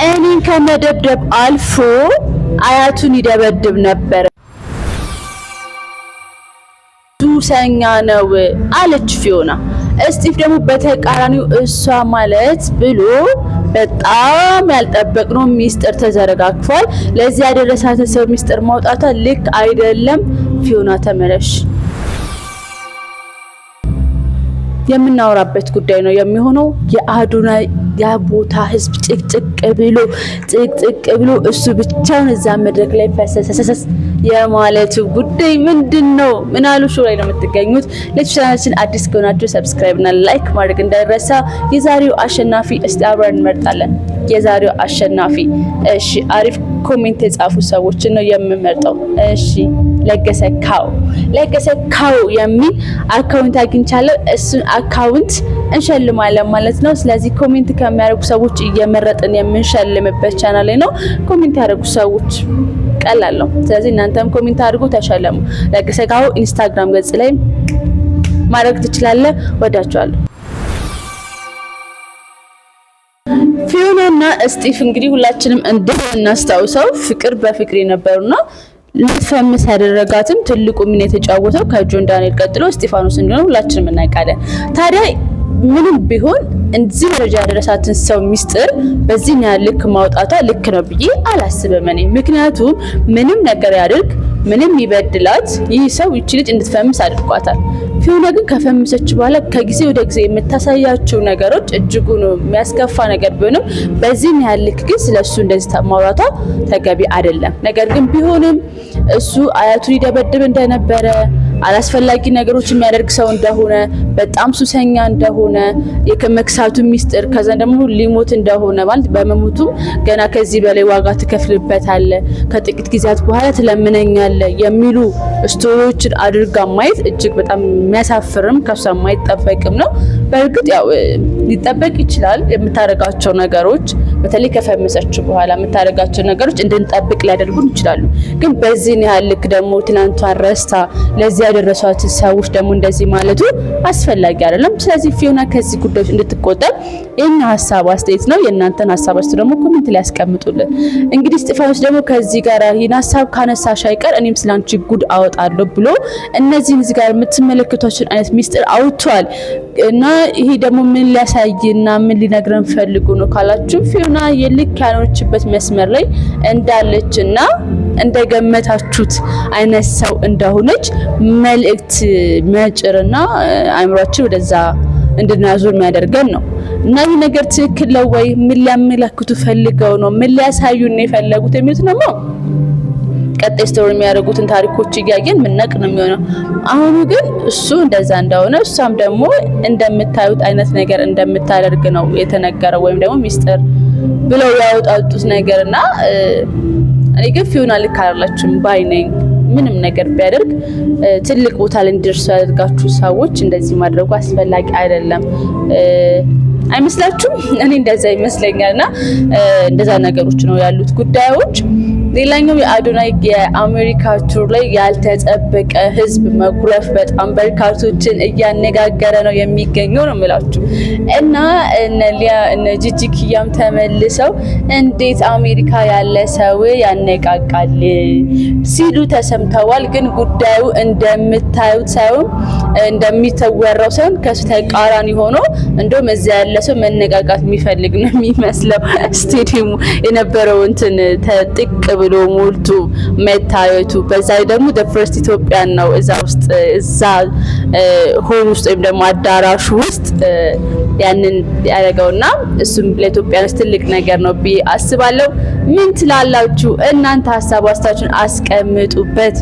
እኔን ከመደብደብ አልፎ አያቱን ይደበድብ ነበር። ሱሰኛ ነው አለች ፊዮና። እስጢፍ ደግሞ በተቃራኒው እሷ ማለት ብሎ በጣም ያልጠበቅነው ሚስጥር ተዘረጋግፏል። ለዚህ ያደረሳትን ሰው ሚስጥር ማውጣቷ ልክ አይደለም። ፊዮና ተመለሽ። የምናወራበት ጉዳይ ነው የሚሆነው የአዶናይ ያቦታ ህዝብ ጭቅጭቅ ብሎ እሱ ብቻውን እዛ መድረክ ላይ ፈሰሰሰስ የማለቱ ጉዳይ ምንድነው? ምን አሉ ሾው ላይ ነው የምትገኙት። ለቻናላችን አዲስ ከሆናችሁ ሰብስክራይብ እና ላይክ ማድረግ እንዳይረሳ። የዛሬው አሸናፊ እስቲ አብረን እንመርጣለን። የዛሬው አሸናፊ እሺ፣ አሪፍ ኮሜንት የጻፉ ሰዎችን ነው የምመርጠው። እሺ፣ ለገሰ ካው የሚል አካውንት አግኝቻለሁ። እሱን አካውንት እንሸልማለን ማለት ነው። ስለዚህ ኮሜንት ከሚያደርጉ ሰዎች እየመረጥን የምንሸልምበት ቻናል ላይ ነው። ኮሜንት ያደርጉ ሰዎች ቀላል ነው። ስለዚህ እናንተም ኮሜንት አድርጉ፣ ተሸለሙ። ለገሰ ካው ኢንስታግራም ገጽ ላይ ማድረግ ትችላለህ። ወዳችኋለሁ። ፊዮናና እስጢፍ እንግዲህ ሁላችንም እንደምናስታውሰው ፍቅር በፍቅር የነበሩና ልትፈምስ ያደረጋትም ትልቁ ሚና የተጫወተው ከጆን ዳንኤል ቀጥሎ እስጢፋኖስ እንደሆነ ሁላችንም እናውቃለን። ታዲያ ምንም ቢሆን እዚህ ደረጃ ያደረሳትን ሰው ሚስጥር በዚህ ልክ ማውጣቷ ልክ ነው ብዬ አላስብም እኔ። ምክንያቱም ምንም ነገር ያድርግ ምንም ይበድላት ይህ ሰው ይቺ ልጅ እንድትፈምስ አድርጓታል። ፊዮና ግን ከፈምሰች በኋላ ከጊዜ ወደ ጊዜ የምታሳያቸው ነገሮች እጅጉን የሚያስከፋ ነገር ቢሆንም በዚህ ልክ ግን ስለሱ እንደዚህ ማውራቷ ተገቢ አይደለም። ነገር ግን ቢሆንም እሱ አያቱን ይደበድብ እንደነበረ አላስፈላጊ ነገሮች የሚያደርግ ሰው እንደሆነ በጣም ሱሰኛ እንደሆነ የከመክሳቱ ሚስጥር ከዛ ደግሞ ሊሞት እንደሆነ ማለት በመሞቱ ገና ከዚህ በላይ ዋጋ ትከፍልበታለ ከጥቂት ጊዜያት በኋላ ትለምነኛለ የሚሉ ስቶሪዎችን አድርጋ ማየት እጅግ በጣም የሚያሳፍርም ከሷ የማይጠበቅም ነው። በእርግጥ ያው ሊጠበቅ ይችላል የምታረጋቸው ነገሮች በተለይ ከፈመሰች በኋላ የምታረጋቸው ነገሮች እንድንጠብቅ ሊያደርጉን ይችላሉ። ግን በዚህ ልክ ደግሞ ትናንቷን ረስታ ለዚህ ያደረሷት ሰዎች ደግሞ እንደዚህ ማለቱ አስፈላጊ አይደለም። ስለዚህ ፊዮና ከዚህ ጉዳዮች እንድትቆጠብ የኛ ሀሳብ አስተያየት ነው። የእናንተን ሀሳብ አስተያየት ደግሞ ኮሜንት ላይ ያስቀምጡልን። እንግዲህ እስጢፋኖስ ደግሞ ከዚህ ጋር ይህን ሀሳብ ካነሳሽ አይቀር እኔም ስላንቺ ጉድ አወጣለሁ ብሎ እነዚህ እዚህ ጋር የምትመለከቷቸውን አይነት ሚስጥር አውጥቷል እና ይሄ ደግሞ ምን ሊያሳይና ምን ሊነግረን ፈልጉ ነው ካላችሁ ፊዮና የልክ ያልሆነችበት መስመር ላይ እንዳለችና እንደገመታችሁት አይነት ሰው እንደሆነች መልእክት መጭርና አእምሯችን ወደዛ እንድናዞር የሚያደርገን ነው። እና ይህ ነገር ትክክል ነው ወይ? ምን ሊያመለክቱ ፈልገው ነው? ምን ሊያሳዩን የፈለጉት የሚሉት ነው ቀጣይ ስቶሪ የሚያደርጉትን ታሪኮች እያየን ምንነቅ ነው የሚሆነው። አሁን ግን እሱ እንደዛ እንደሆነ እሷም ደግሞ እንደምታዩት አይነት ነገር እንደምታደርግ ነው የተነገረው ወይም ደግሞ ሚስጥር ብለው ያወጣጡት ነገርና እኔ ግን ፊዮና ልክ አይደለችም ባይ ነኝ። ምንም ነገር ቢያደርግ ትልቅ ቦታ ላይ እንዲደርሱ ያደርጋችሁ ሰዎች እንደዚህ ማድረጉ አስፈላጊ አይደለም አይመስላችሁም? እኔ እንደዛ ይመስለኛልና እንደዛ ነገሮች ነው ያሉት ጉዳዮች። ሌላኛው የአዶናይ የአሜሪካ ቱር ላይ ያልተጠበቀ ህዝብ መጉረፍ በጣም በርካቶችን እያነጋገረ ነው የሚገኘው ነው የምላችሁ። እና እነ ጂጂኪያም ተመልሰው እንዴት አሜሪካ ያለ ሰው ያነቃቃል ሲሉ ተሰምተዋል። ግን ጉዳዩ እንደምታዩት ሳይሆን እንደሚተወራው ሳይሆን ከሱ ተቃራኒ ሆኖ እንደውም እዛ ያለ ሰው መነቃቃት የሚፈልግ ነው የሚመስለው። ስቴዲየሙ የነበረው እንትን ተጥቅ ብሎ ሞልቶ መታየቱ በዛ ደግሞ the first ኢትዮጵያን ነው እዛ ውስጥ እዛ ሆል ውስጥ ወይም ደግሞ አዳራሹ ውስጥ ያንን ያደረገውና እሱም ለኢትዮጵያውያን ትልቅ ነገር ነው ብዬ አስባለሁ። ምን ትላላችሁ እናንተ? ሀሳብ አስተያየታችሁን አስቀምጡበት።